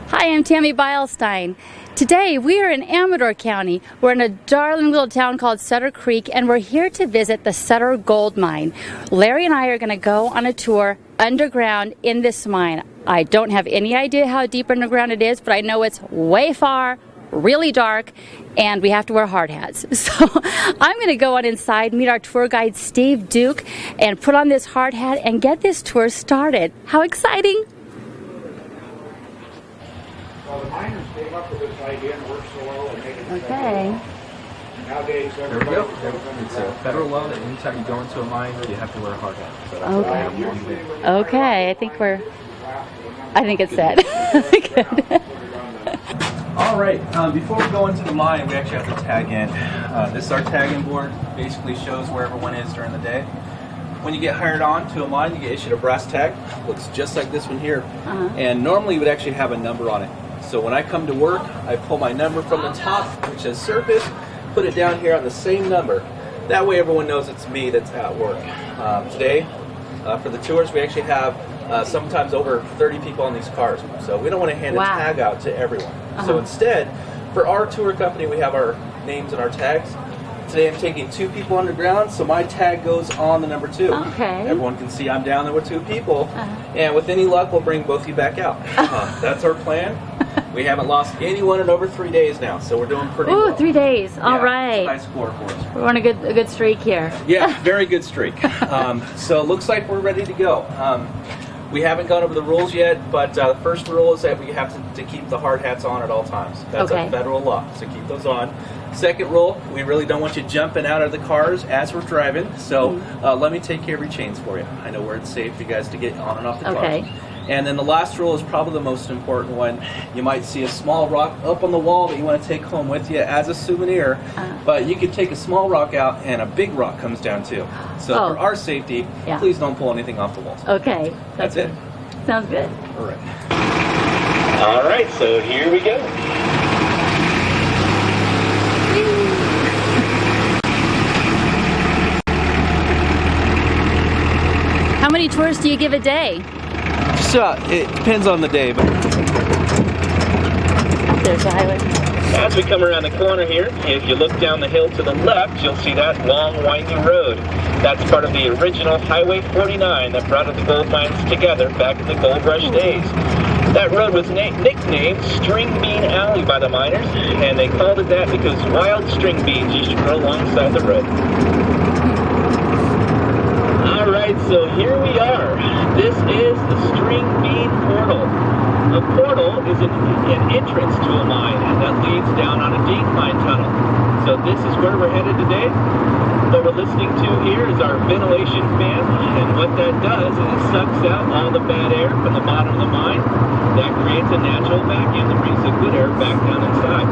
Hi, I'm Tammy Beilstein. Today we are in Amador County. We're in a darling little town called Sutter Creek, and we're here to visit the Sutter Gold Mine. Larry and I are going to go on a tour underground in this mine. I don't have any idea how deep underground it is, but I know it's way far, really dark, and we have to wear hard hats. So I'm going to go on inside, meet our tour guide Steve Duke, and put on this hard hat and get this tour started. How exciting! Well, the miners came up with this idea and worked so well and made it Okay. Nowadays, There we go. It's a federal law that anytime you go into a mine, you have to wear a hard hat. So that's Okay. Okay, I think it's set. Good. all right. Before we go into the mine, we actually have to tag in. This is our tagging board. Basically shows where everyone is during the day. When you get hired on to a mine, you get issued a brass tag. Looks just like this one here. And normally you would actually have a number on it. So when I come to work, I pull my number from the top, which says surface, put it down here on the same number. That way everyone knows it's me that's at work. Today, for the tours, we actually have sometimes over 30 people on these cars. So we don't want to hand a tag out to everyone. So instead, for our tour company, we have our names and our tags. Today I'm taking 2 people underground, so my tag goes on the number 2. Okay. Everyone can see I'm down there with 2 people, and with any luck, we'll bring both of you back out. That's our plan. We haven't lost anyone in over 3 days now, so we're doing pretty well. 3 days. All right. High score for us. We're on a good streak here. Yeah, very good streak. So it looks like we're ready to go. We haven't gone over the rules yet, but the first rule is that we have to keep the hard hats on at all times. That's a federal law, so keep those on. Second rule, we really don't want you jumping out of the cars as we're driving, so let me take care of your chains for you. I know where it's safe for you guys to get on and off the cars. And then the last rule is probably the most important one. You might see a small rock up on the wall that you want to take home with you as a souvenir, but you could take a small rock out and a big rock comes down too. So for our safety, please don't pull anything off the walls. Okay. That's it. Sounds good. All right. All right, so here we go. How many tours do you give a day? So it depends on the day, but There's the highway. As we come around the corner here, if you look down the hill to the left, you'll see that long, winding road. That's part of the original Highway 49 that brought the gold mines together back in the gold rush days. That road was nicknamed String Bean Alley by the miners, and they called it that because wild string beans used to grow alongside the road. Alright, so here we are. This is the String Bean Portal. A portal is an entrance to a mine that leads down on a decline tunnel. So this is where we're headed today. What we're listening to here is our ventilation fan, and what that does is it sucks out all the bad air from the bottom of the mine. That creates a natural vacuum that brings the good air back down inside.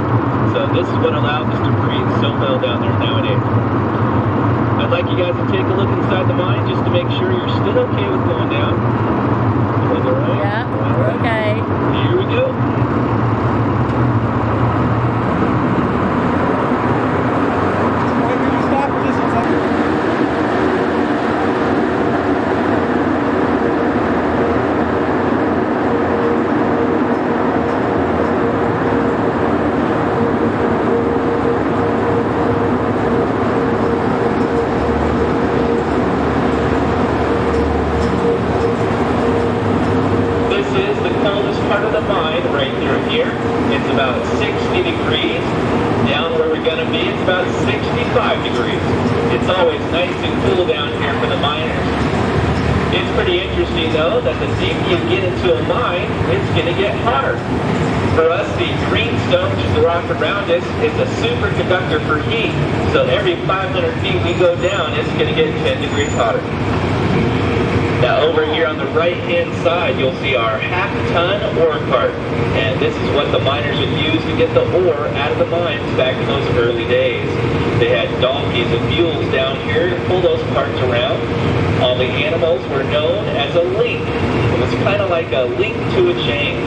So this is what allows us to breathe so well down there nowadays. I'd like you guys to take a look inside the mine just to make sure you're still okay with going down. Is that all right? Yeah. All right. Okay. Here we go. It's a superconductor for heat, so every 500 feet we go down, it's going to get 10 degrees hotter. Now over here on the right-hand side, you'll see our half-ton ore cart, and this is what the miners would use to get the ore out of the mines back in those early days. They had donkeys and mules down here to pull those carts around. All the animals were known as a link. It was kind of like a link to a chain.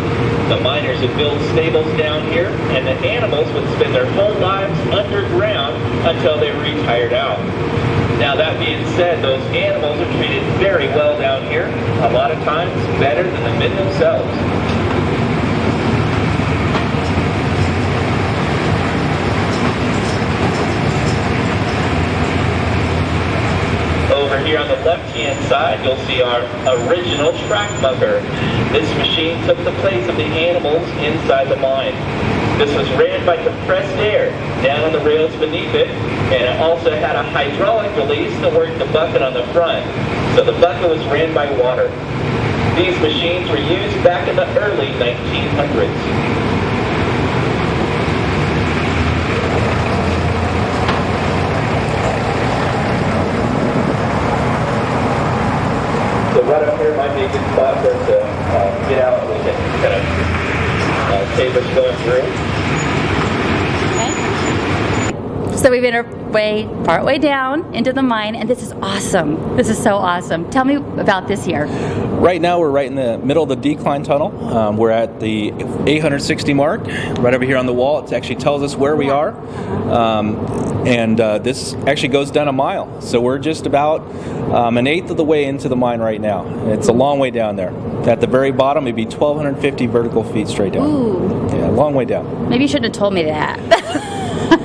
The miners would build stables down here, and the animals would spend their whole lives underground until they retired out. Now that being said, those animals are treated very well down here, a lot of times better than the men themselves. side, you'll see our original track bunker. This machine took the place of the animals inside the mine. This was ran by compressed air down on the rails beneath it, and it also had a hydraulic release that worked the bucket on the front. So the bucket was ran by water. These machines were used back in the early 1900s. So right up here might be a good spot for us to get out and we can kind of tape us going through. So we've been partway down into the mine, and this is awesome. This is so awesome. Tell me about this here. Right now we're right in the middle of the decline tunnel. We're at the 860 mark, right over here on the wall. It actually tells us where we are. This actually goes down a mile. So we're just about an eighth of the way into the mine right now. It's a long way down there. At the very bottom, it'd be 1,250 vertical feet straight down. Ooh. Yeah, a long way down. Maybe you shouldn't have told me that.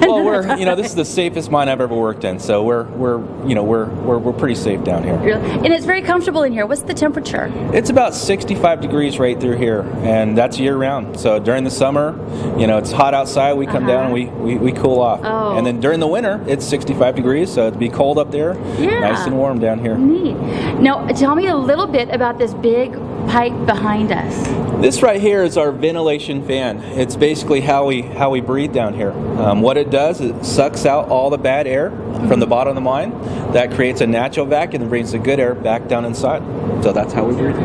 Well, this is the safest mine I've ever worked in, so we're pretty safe down here. And it's very comfortable in here. What's the temperature? It's about 65 degrees right through here, and that's year round. So during the summer, it's hot outside. We come down and we cool off. Oh. And then during the winter, it's 65 degrees, so it'd be cold up there. Yeah. Nice and warm down here. Neat. Now, tell me a little bit about this big pipe behind us. This right here is our ventilation fan. It's basically how we breathe down here. What it does is it sucks out all the bad air from the bottom of the mine. That creates a natural vacuum and brings the good air back down inside. So that's how we breathe.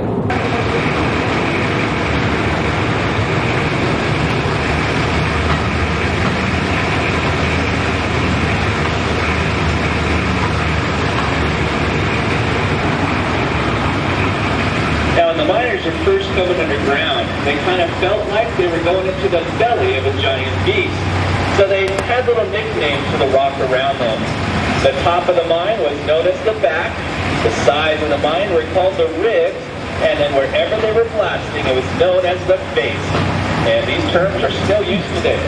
Now, when the miners were first coming underground, they kind of felt like they were going into the belly of a giant beast. So they had little nicknames for the rock around them. The top of the mine was known as the back, the sides of the mine were called the ribs, and then wherever they were blasting, it was known as the face. And these terms are still used today.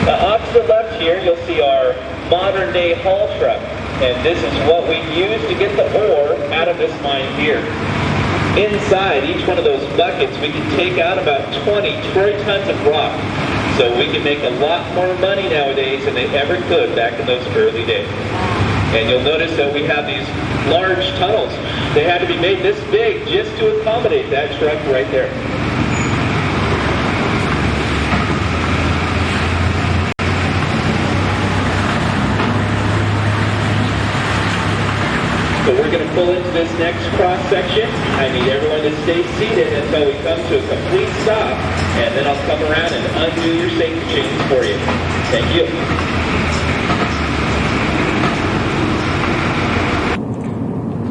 Now, off to the left here, you'll see our modern-day haul truck. And this is what we use to get the ore out of this mine here. Inside each one of those buckets, we can take out about 20 troy tons of rock. So we can make a lot more money nowadays than they ever could back in those early days. And you'll notice that we have these large tunnels. They had to be made this big just to accommodate that truck right there. So we're going to pull into this next cross section. I need everyone to stay seated until we come to a complete stop, and then I'll come around and undo your safety chains for you. Thank you.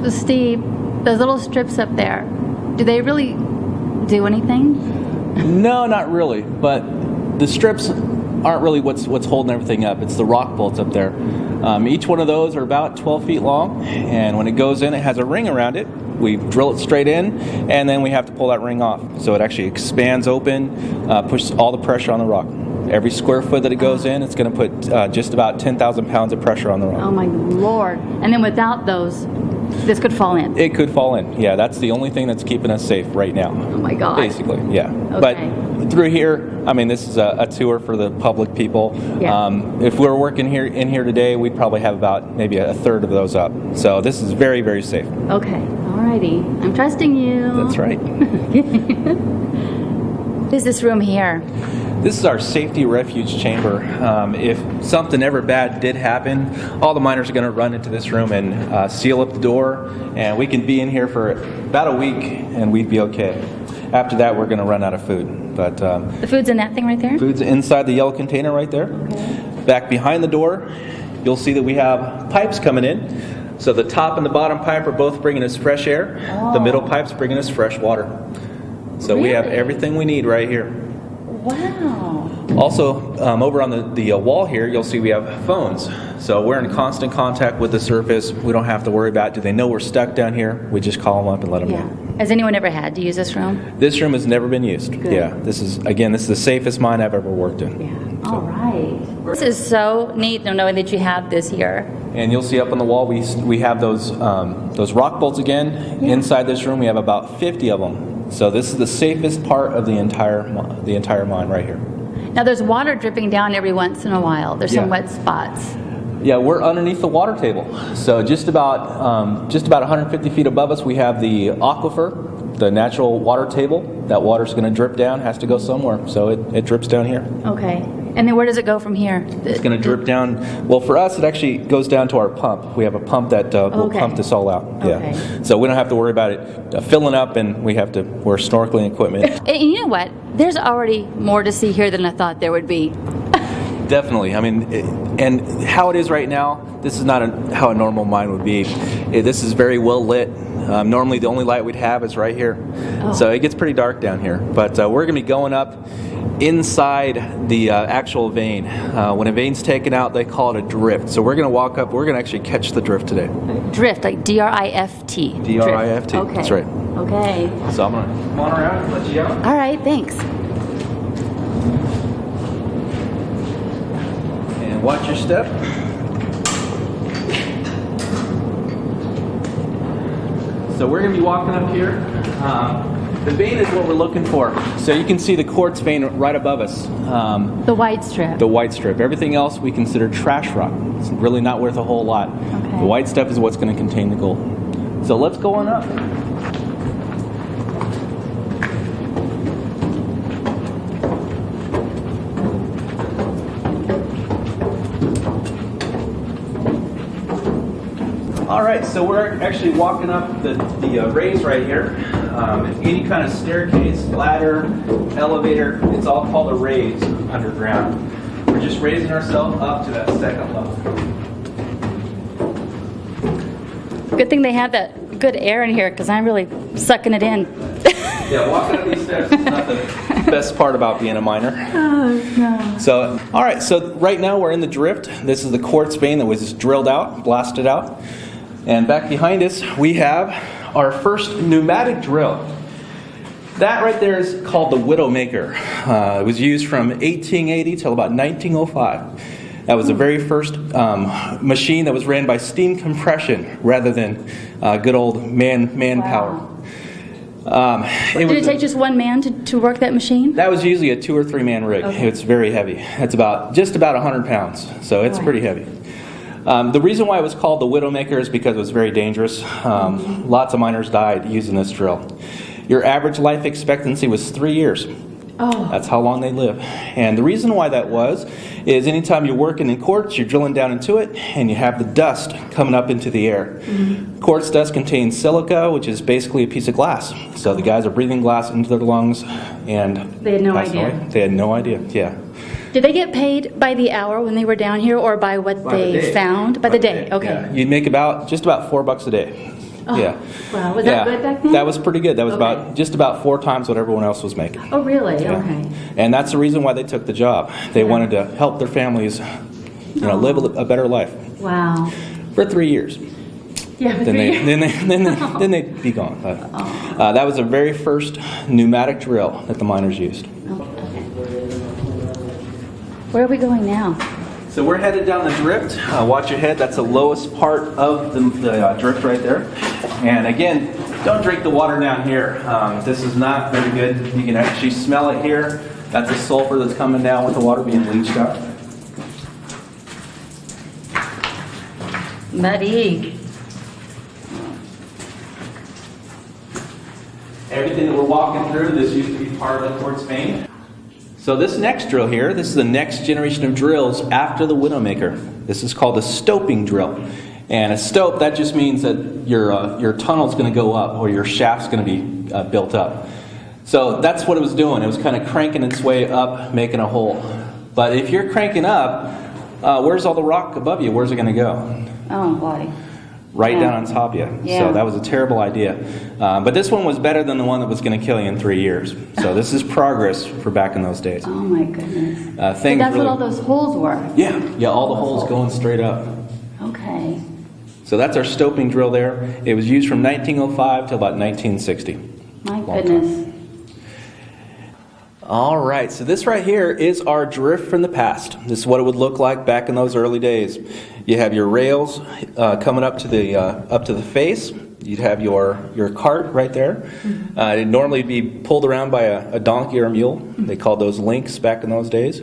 So Steve, those little strips up there, do they really do anything? No, not really. But the strips aren't really what's holding everything up. It's the rock bolts up there. Each one of those are about 12 feet long, and when it goes in, it has a ring around it. We drill it straight in, and then we have to pull that ring off. So it actually expands open, pushes all the pressure on the rock. Every square foot that it goes in, it's going to put just about 10,000 pounds of pressure on the rock. Oh my Lord. And then without those, this could fall in. It could fall in. Yeah, that's the only thing that's keeping us safe right now. Oh my God. Basically, yeah. Okay. But through here, I mean, this is a tour for the public people. Yeah. If we were working in here today, we'd probably have about maybe a third of those up. So this is very, very safe. Okay. Alrighty. I'm trusting you. That's right. What is this room here? This is our safety refuge chamber. If something ever bad did happen, all the miners are going to run into this room and seal up the door, and we can be in here for about a week, and we'd be okay. After that, we're going to run out of food. But The food's in that thing right there? food's inside the yellow container right there. Okay. Back behind the door, you'll see that we have pipes coming in. So the top and the bottom pipe are both bringing us fresh air. Oh. The middle pipe's bringing us fresh water. So we have Really? everything we need right here. Wow. Also, over on the wall here, you'll see we have phones. So we're in constant contact with the surface. We don't have to worry about, do they know we're stuck down here? We just call them up and let them Yeah. know. Has anyone ever had to use this room? This room has never been used. Good. Yeah, this is the safest mine I've ever worked in. Yeah. All right. This is so neat knowing that you have this here. And you'll see up on the wall we have those rock bolts again. Yeah. Inside this room we have about 50 of them. So this is the safest part of the entire mine right here. Now there's water dripping down every once in a while. There's some Yeah. wet spots. Yeah, we're underneath the water table. So just about 150 feet above us, we have the aquifer, the natural water table. That water's going to drip down, has to go somewhere. So it drips down here. Okay. And then where does it go from here? It's going to drip down. Well, for us, it actually goes down to our pump. We have a pump that will Okay. pump this all out. Okay. Yeah. So we don't have to worry about it filling up, and we have to wear snorkeling equipment. And you know what? There's already more to see here than I thought there would be. Definitely. I mean, and how it is right now, this is not how a normal mine would be. This is very well lit. Normally, the only light we'd have is right here. Oh. So it gets pretty dark down here. But we're going to be going up inside the actual vein. When a vein's taken out, they call it a drift. So we're going to walk up. We're going to actually catch the drift today. Drift, like D-R-I-F-T. D-R-I-F-T. Drift. Okay. That's right. Okay. So I'm going to come on around and let you out. All right, thanks. And watch your step. So we're going to be walking up here. The vein is what we're looking for. So you can see the quartz vein right above us. The white strip. The white strip. Everything else we consider trash rock. It's really not worth a whole lot. Okay. The white stuff is what's going to contain the gold. So let's go on up. All right, so we're actually walking up the raise right here. Any kind of staircase, ladder, elevator, it's all called a raise underground. We're just raising ourselves up to that second level. Good thing they have that good air in here because I'm really sucking it in. Yeah, walking up these steps is not the best part about being a miner. Oh, no. So, all right, so right now we're in the drift. This is the quartz vein that was just drilled out, blasted out. And back behind us, we have our first pneumatic drill. That right there is called the Widowmaker. It was used from 1880 till about 1905. That was the very first machine that was ran by steam compression rather than good old manpower. Did it take just one man to work that machine? That was usually a 2 or 3 man rig. Okay. It's very heavy. It's just about 100 pounds, so it's pretty heavy. The reason why it was called the Widowmaker is because it was very dangerous. Lots of miners died using this drill. Your average life expectancy was 3 years. Oh. That's how long they live. And the reason why that was is anytime you're working in quartz, you're drilling down into it, and you have the dust coming up into the air. Mm-hmm. Quartz dust contains silica, which is basically a piece of glass. So the guys are breathing glass into their lungs, and They had no passing idea. away. They had no idea. Yeah. Did they get paid by the hour when they were down here, or by what By the they day. found? By the day. Okay. Yeah. You'd make just about $4 a day. Oh, Yeah. wow. Was that good back then? That was pretty good. That was Okay. just about 4 times what everyone else was making. Oh, really? Yeah. Okay. And that's the reason why they took the job. They Yeah. wanted to help their families, live a better life Wow. for 3 years. Yeah. but Then three- then they'd be gone. But, that was the very first pneumatic drill that the miners used. Where are we going now? So we're headed down the drift. Watch your head. That's the lowest part of the drift right there. And again, don't drink the water down here. This is not very good. You can actually smell it here. That's the sulfur that's coming down with the water being leached out. Muddy. Everything that we're walking through, this used to be part of the quartz vein. So this next drill here, this is the next generation of drills after the Widowmaker. This is called a stoping drill. And a stope, that just means that your tunnel's going to go up, or your shaft's going to be built up. So that's what it was doing. It was kind of cranking its way up, making a hole. But if you're cranking up, where's all the rock above you? Where's it going to go? Oh, boy. Right Yeah. down on top of you. Yeah. So that was a terrible idea. But this one was better than the one that was going to kill you in 3 years. So this is progress for back in those days. Oh, my goodness. So Things that's really, what all those holes were? Yeah, all the holes going straight up. Okay. So that's our stoping drill there. It was used from 1905 to about 1960. My Long goodness. All right, so this right here is our drift from the past. This is what it would look like back in those early days. You have your rails coming up to the face. You'd have your cart right there. It'd normally be pulled around by a donkey or a mule. They called those links back in those days.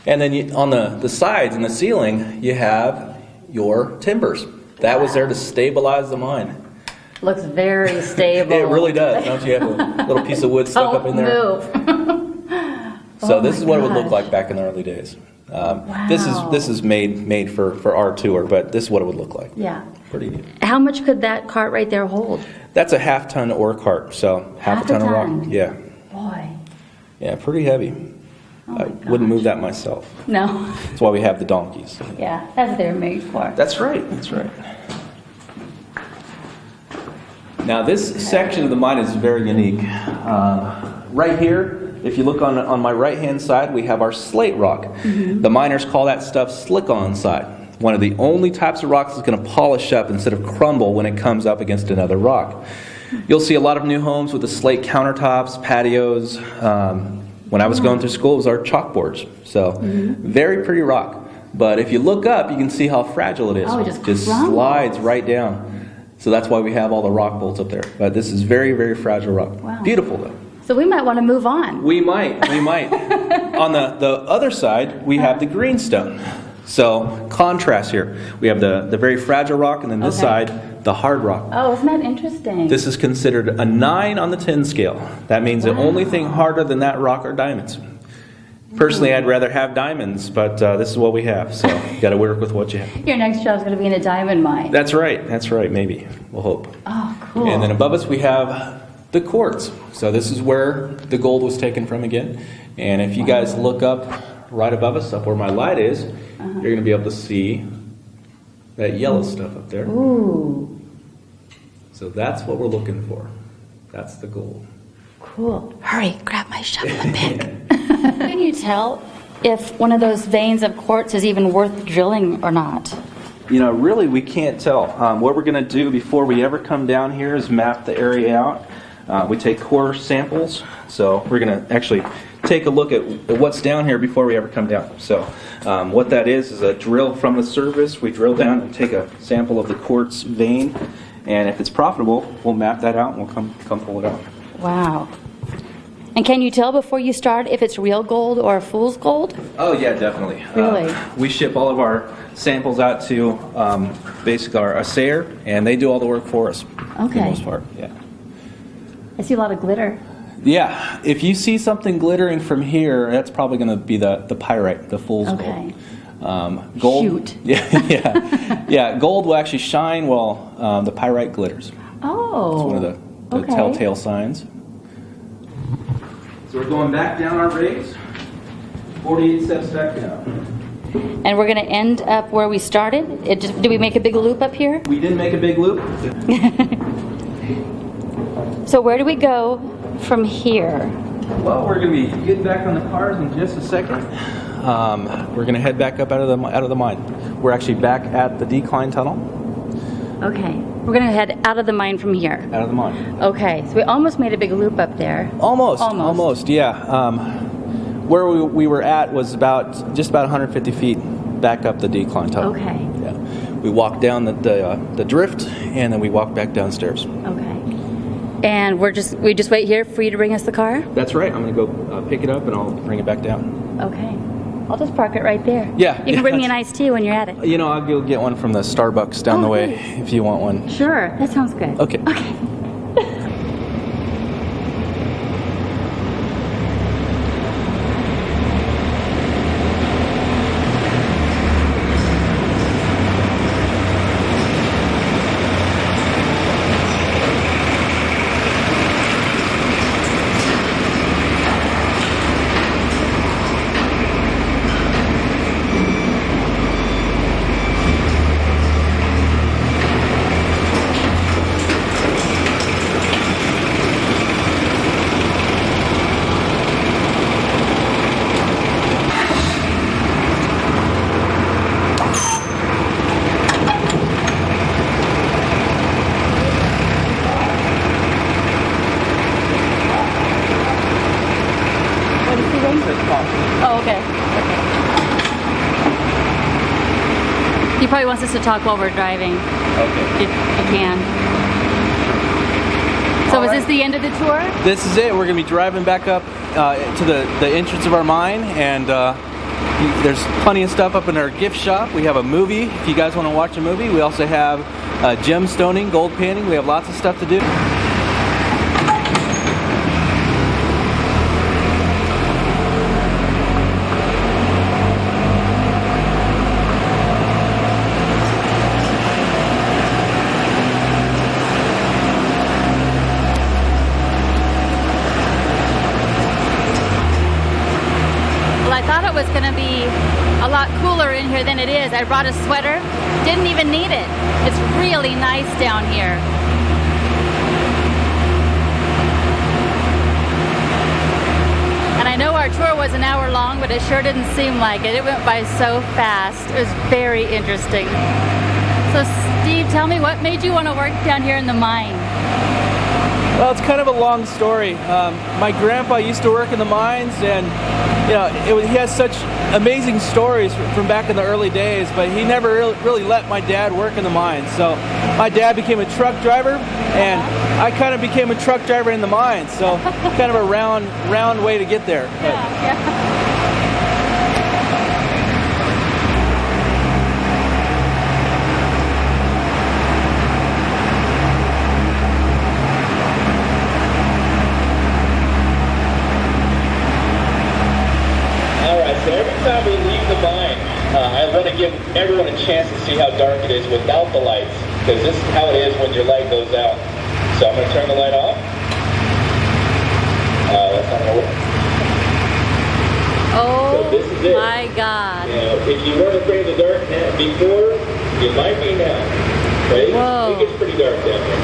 And then on the sides and the ceiling, you have your timbers. That was there to stabilize the mine. Looks very stable. It really does. Don't you have a little piece of wood stuck up in there? Move. So this is what it would look like back in the early days. Wow. This is made for our tour, but this is what it would look like. Yeah. Pretty neat. How much could that cart right there hold? That's a half-ton ore cart, so half a ton of rock. Yeah. Boy. Yeah, pretty heavy. I wouldn't move that myself. No. That's why we have the donkeys. Yeah, that's what they were made for. That's right. That's right. Now this section of the mine is very unique. Right here, if you look on my right-hand side, we have our slate rock. Mm-hmm. The miners call that stuff slick-on-side. One of the only types of rocks that's going to polish up instead of crumble when it comes up against another rock. You'll see a lot of new homes with the slate countertops, patios. When I was going through school, it was our chalkboards. So, very pretty rock. But if you look up, you can see how fragile it is. Oh, it just slides right down. So that's why we have all the rock bolts up there. But this is very, very fragile rock. Wow. Beautiful, though. So we might want to move on. We might. On the other side, we have the greenstone. So, contrast here. We have the very fragile rock, and then this side, the hard rock. Oh, isn't that interesting? This is considered a 9 on the 10 scale. That means the only thing harder than that rock are diamonds. Personally, I'd rather have diamonds, but this is what we have. So, you got to work with what you have. Your next job is going to be in a diamond mine. That's right. That's right. Maybe. We'll hope. Oh, cool. And then above us, we have the quartz. So, this is where the gold was taken from again. And if you guys look up right above us, up where my light is, you're going to be able to see that yellow stuff up there. Ooh. So that's what we're looking for. That's the gold. Cool. Hurry, grab my shovel and pick. Can you tell if one of those veins of quartz is even worth drilling or not? You know, really, we can't tell. What we're going to do before we ever come down here is map the area out. We take core samples. So we're going to actually take a look at what's down here before we ever come down. So what that is a drill from the surface. We drill down and take a sample of the quartz vein, and if it's profitable, we'll map that out and we'll come pull it out. Wow. And can you tell before you start if it's real gold or fool's gold? Oh yeah, definitely. Really? We ship all of our samples out to basically our assayer, and they do all the work for us. For the most part, yeah. I see a lot of glitter. Yeah, if you see something glittering from here, that's probably going to be the pyrite, the fool's gold. Gold. Shoot. Yeah. Gold will actually shine while the pyrite glitters. Oh. It's one of the telltale signs. So we're going back down our rigs, 48 steps back down. And we're going to end up where we started? Did we make a big loop up here? We did make a big loop. So where do we go from here? Well, we're going to be getting back on the cars in just a second. We're going to head back up out of the mine. We're actually back at the decline tunnel. Okay. We're going to head out of the mine from here. Out of the mine. Okay. So we almost made a big loop up there. Almost, yeah. Where we were at was just about 150 feet back up the decline tunnel. Okay. Yeah. We walked down the drift, and then we walked back downstairs. Okay. And we just wait here for you to bring us the car? That's right. I'm going to go pick it up, and I'll bring it back down. Okay. I'll just park it right there. Yeah. You can bring me an iced tea when you're at it. You know, I'll go get one from the Starbucks down the way if you want one. Sure. That sounds good. Okay. Oh, okay. He probably wants us to talk while we're driving, Okay. if you can. So is this the end of the tour? This is it. We're going to be driving back up to the entrance of our mine, and there's plenty of stuff up in our gift shop. We have a movie if you guys want to watch a movie. We also have gemstoning, gold panning. We have lots of stuff to do. I thought it was going to be a lot cooler in here than it is. I brought a sweater, didn't even need it. It's really nice down here. And I know our tour was an hour long, but it sure didn't seem like it. It went by so fast. It was very interesting. So Steve, tell me, what made you want to work down here in the mine? Well, it's kind of a long story. My grandpa used to work in the mines, and he has such amazing stories from back in the early days, but he never really let my dad work in the mines. So my dad became a truck driver, and I kind of became a truck driver in the mines. So kind of a round way to get there. Yeah. So every time we leave the mine, I want to give everyone a chance to see how dark it is without the lights, because this is how it is when your light goes out. So I'm going to turn the light off. That's not going to work. Oh, so this is it. my God. If you weren't afraid of the dark before, you might be now. But it gets pretty dark down there.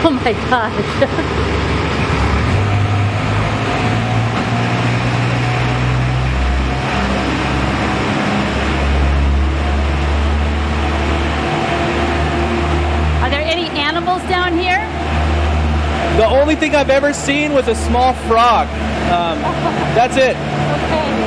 Oh my gosh. Are there any animals down here? The only thing I've ever seen was a small frog. That's it. Okay.